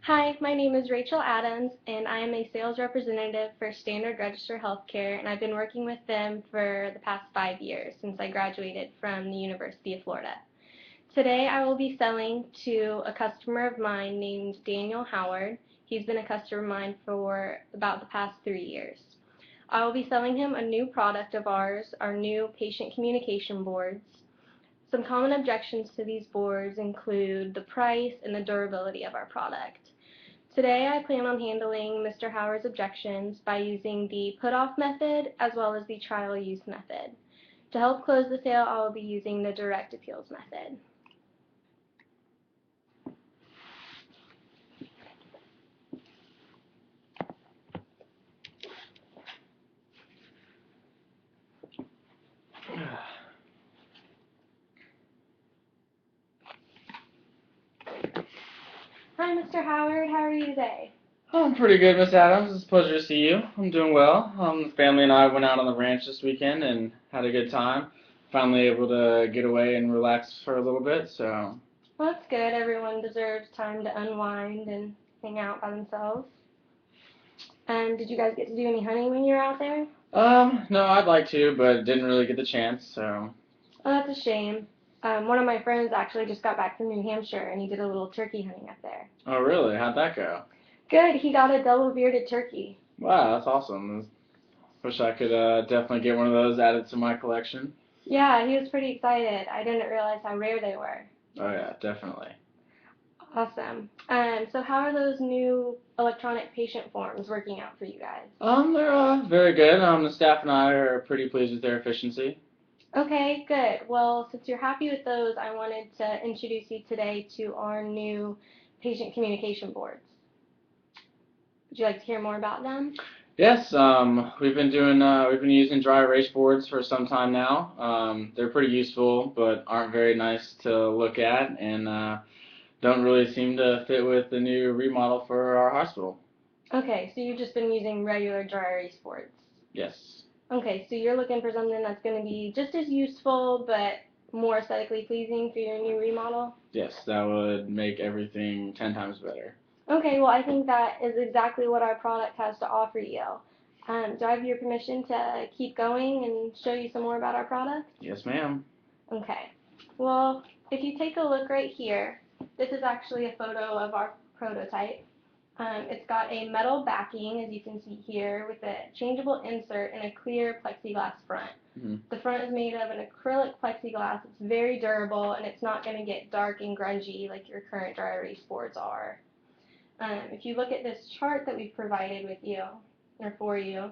Hi, my name is Rachael Adams, and I am a sales representative for Standard Register Healthcare, and I've been working with them for the past 5 years since I graduated from the University of Florida. Today I will be selling to a customer of mine named Daniel Howard. He's been a customer of mine for about the past 3 years. I will be selling him a new product of ours, our new patient communication boards. Some common objections to these boards include the price and the durability of our product. Today I plan on handling Mr. Howard's objections by using the put-off method as well as the trial use method. To help close the sale, I will be using the direct appeals method. Hi, Mr. Howard. How are you today? I'm pretty good, Miss Adams. It's a pleasure to see you. I'm doing well. The family and I went out on the ranch this weekend and had a good time. Finally able to get away and relax for a little bit, so. Well, that's good. Everyone deserves time to unwind and hang out by themselves. Did you guys get to do any hunting when you were out there? No, I'd like to, but didn't really get the chance, so. Oh, that's a shame. One of my friends actually just got back from New Hampshire, and he did a little turkey hunting up there. Oh, really? How'd that go? Good. He got a double-bearded turkey. Wow, that's awesome. Wish I could definitely get one of those added to my collection. Yeah, he was pretty excited. I didn't realize how rare they were. Oh, yeah, definitely. Awesome. So how are those new electronic patient forms working out for you guys? They're very good. The staff and I are pretty pleased with their efficiency. Okay, good. Well, since you're happy with those, I wanted to introduce you today to our new patient communication boards. Would you like to hear more about them? Yes, we've been using dry erase boards for some time now. They're pretty useful, but aren't very nice to look at, and don't really seem to fit with the new remodel for our hospital. Okay, so you've just been using regular dry erase boards. Yes. Okay, so you're looking for something that's going to be just as useful, but more aesthetically pleasing for your new remodel? Yes, that would make everything 10 times better. Okay, well, I think that is exactly what our product has to offer you. Do I have your permission to keep going and show you some more about our product? Yes, ma'am. Okay. Well, if you take a look right here, this is actually a photo of our prototype. It's got a metal backing, as you can see here, with a changeable insert and a clear plexiglass front. Mm-hmm. The front is made of an acrylic plexiglass. It's very durable, and it's not going to get dark and grungy like your current dry erase boards are. If you look at this chart that we've provided with you, or for you,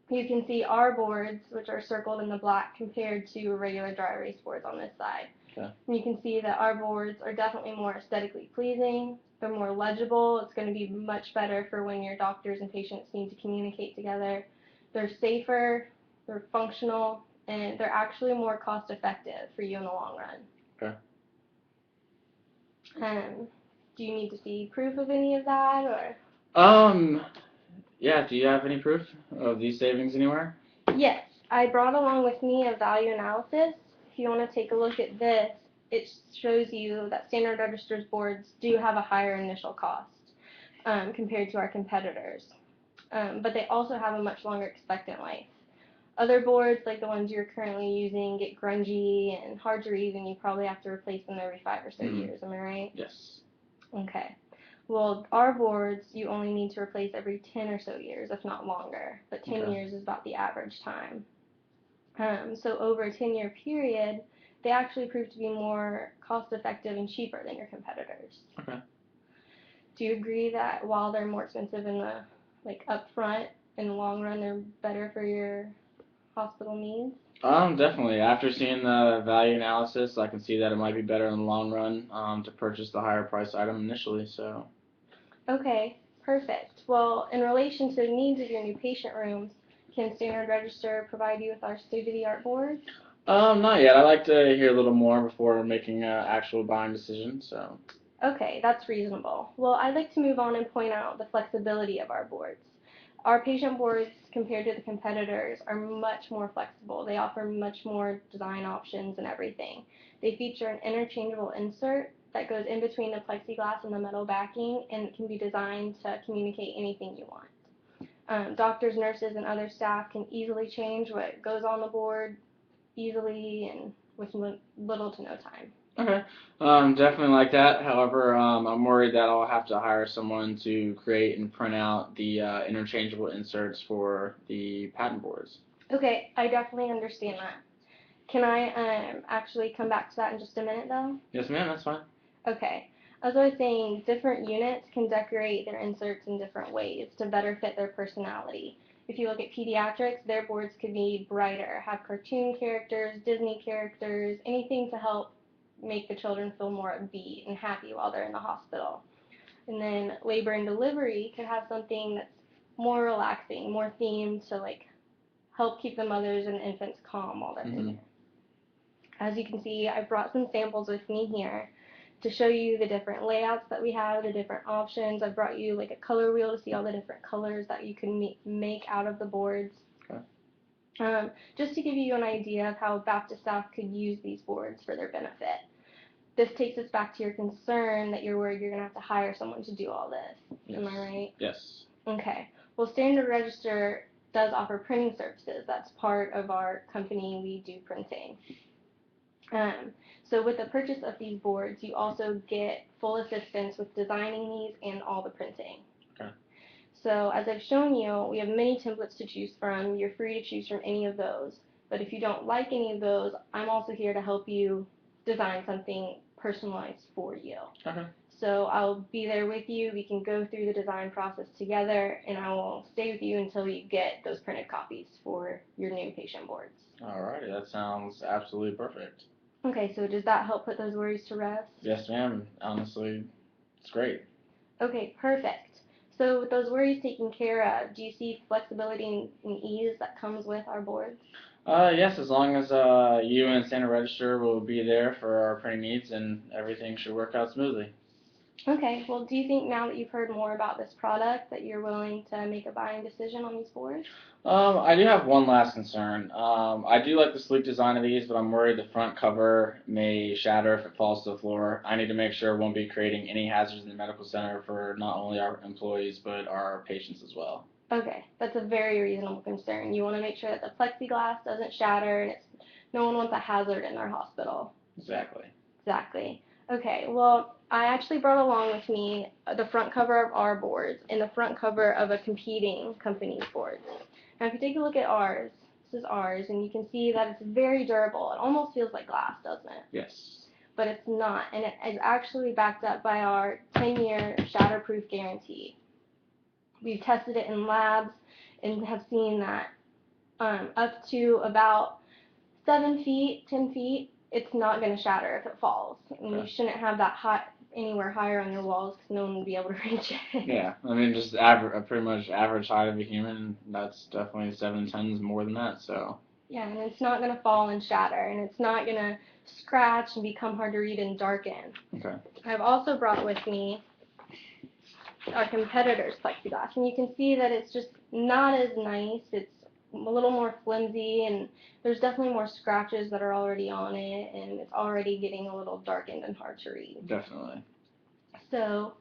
you can see our boards, which are circled in the black, compared to regular dry erase boards on this side. Okay. And you can see that our boards are definitely more aesthetically pleasing. They're more legible. It's going to be much better for when your doctors and patients need to communicate together. They're safer, they're functional, and they're actually more cost effective for you in the long run. Okay. Do you need to see proof of any of that, or? Yeah, do you have any proof of these savings anywhere? Yes, I brought along with me a value analysis. If you want to take a look at this, it shows you that Standard Register's boards do have a higher initial cost compared to our competitors, but they also have a much longer expectant life. Other boards, like the ones you're currently using, get grungy and hard to read, and you probably have to replace them every 5 or so years. Am I right? Yes. Okay. Well, our boards, you only need to replace every 10 or so years, if not longer, but 10 Okay. years is about the average time. So over a 10-year period, they actually prove to be more cost-effective and cheaper than your competitors. Okay. Do you agree that while they're more expensive in the upfront, in the long run, they're better for your hospital needs? Definitely. After seeing the value analysis, I can see that it might be better in the long run to purchase the higher price item initially. So. Okay, perfect. Well, in relation to the needs of your new patient rooms, can Standard Register provide you with our state-of-the-art boards? Not yet. I'd like to hear a little more before making an actual buying decision. So. Okay, that's reasonable. Well, I'd like to move on and point out the flexibility of our boards. Our patient boards, compared to the competitors, are much more flexible. They offer much more design options and everything. They feature an interchangeable insert that goes in between the plexiglass and the metal backing, and it can be designed to communicate anything you want. Doctors, nurses, and other staff can easily change what goes on the board easily and with little to no time. Okay. Definitely like that. However, I'm worried that I'll have to hire someone to create and print out the interchangeable inserts for the patent boards. Okay, I definitely understand that. Can I actually come back to that in just a minute, though? Yes, ma'am. That's fine. Okay. As I was saying, different units can decorate their inserts in different ways to better fit their personality. If you look at pediatrics, their boards could be brighter, have cartoon characters, Disney characters, anything to help make the children feel more upbeat and happy while they're in the hospital. And then labor and delivery could have something that's more relaxing, more themed to like help keep the mothers and infants calm while they're in there. As you can see, I brought some samples with me here to show you the different layouts that we have, the different options. I brought you like a color wheel to see all the different colors that you can make out of the boards. Okay. Just to give you an idea of how Baptist staff could use these boards for their benefit. This takes us back to your concern that you're worried you're going to have to hire someone to do all this. Yes. Am I right? Yes. Okay. Well, Standard Register does offer printing services. That's part of our company. We do printing. So with the purchase of these boards, you also get full assistance with designing these and all the printing. Okay. So as I've shown you, we have many templates to choose from. You're free to choose from any of those. But if you don't like any of those, I'm also here to help you design something personalized for you. Okay. So I'll be there with you. We can go through the design process together, and I will stay with you until you get those printed copies for your new patient boards. Alrighty, that sounds absolutely perfect. Okay, so does that help put those worries to rest? Yes, ma'am. Honestly, it's great. Okay, perfect. So with those worries taken care of, do you see flexibility and ease that comes with our boards? Yes, as long as you and Standard Register will be there for our printing needs, and everything should work out smoothly. Okay, well, do you think now that you've heard more about this product that you're willing to make a buying decision on these boards? I do have one last concern. I do like the sleek design of these, but I'm worried the front cover may shatter if it falls to the floor. I need to make sure it won't be creating any hazards in the medical center for not only our employees, but our patients as well. Okay, that's a very reasonable concern. You want to make sure that the plexiglass doesn't shatter, and no one wants a hazard in their hospital. Exactly. Exactly. Okay, well, I actually brought along with me the front cover of our boards and the front cover of a competing company's boards. Now, if you take a look at ours, this is ours, and you can see that it's very durable. It almost feels like glass, doesn't it? Yes. But it's not, and it is actually backed up by our 10-year shatterproof guarantee. We've tested it in labs and have seen that up to about 7 feet, 10 feet, it's not going to shatter if it falls. And you shouldn't have that high anywhere higher on your walls because no one will be able to reach it. Yeah, I mean, just pretty much average height of a human. That's definitely 7 tons more than that. So. Yeah, and it's not going to fall and shatter, and it's not going to scratch and become hard to read and darken. Okay. I've also brought with me our competitor's plexiglass, and you can see that it's just not as nice. It's a little more flimsy, and there's definitely more scratches that are already on it, and it's already getting a little darkened and hard to read. Definitely. So,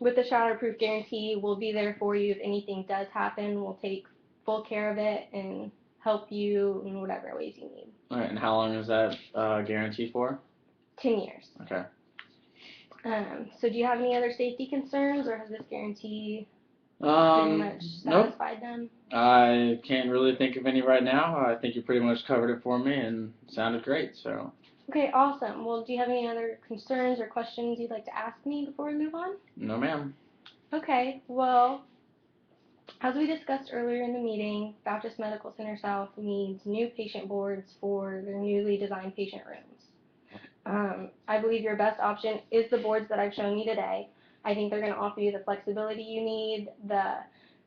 with the shatterproof guarantee, we'll be there for you if anything does happen. We'll take full care of it and help you in whatever ways you need. All right, and how long is that guarantee for? 10 years. Okay. So do you have any other safety concerns, or has this guarantee pretty much Nope. satisfied them? I can't really think of any right now. I think you pretty much covered it for me and sounded great, so. Okay, awesome. Well, do you have any other concerns or questions you'd like to ask me before we move on? No, ma'am. Okay, well, as we discussed earlier in the meeting, Baptist Medical Center South needs new patient boards for their newly designed patient rooms. I believe your best option is the boards that I've shown you today. I think they're going to offer you the flexibility you need, the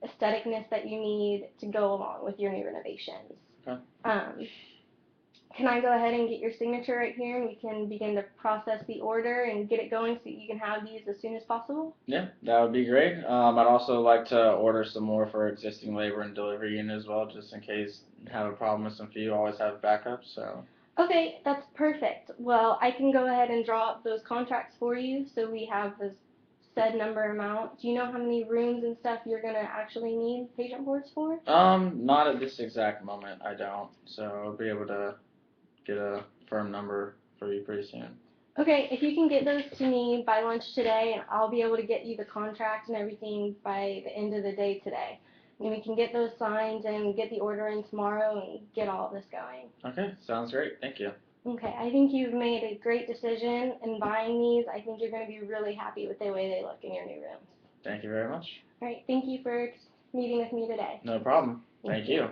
aestheticness that you need to go along with your new renovations. Okay. Can I go ahead and get your signature right here, and we can begin to process the order and get it going so you can have these as soon as possible? Yeah, that would be great. I'd also like to order some more for existing labor and delivery unit as well, just in case you have a problem with some few, always have backup, so. Okay, that's perfect. Well, I can go ahead and draw up those contracts for you so we have this said number amount. Do you know how many rooms and stuff you're gonna actually need patient boards for? Not at this exact moment, I don't. So I'll be able to get a firm number for you pretty soon. Okay, if you can get those to me by lunch today, and I'll be able to get you the contract and everything by the end of the day today. And we can get those signed and get the order in tomorrow and get all of this going. Okay, sounds great. Thank you. Okay, I think you've made a great decision in buying these. I think you're going to be really happy with the way they look in your new rooms. Thank you very much. All right, thank you for meeting with me today. No problem. Thank you.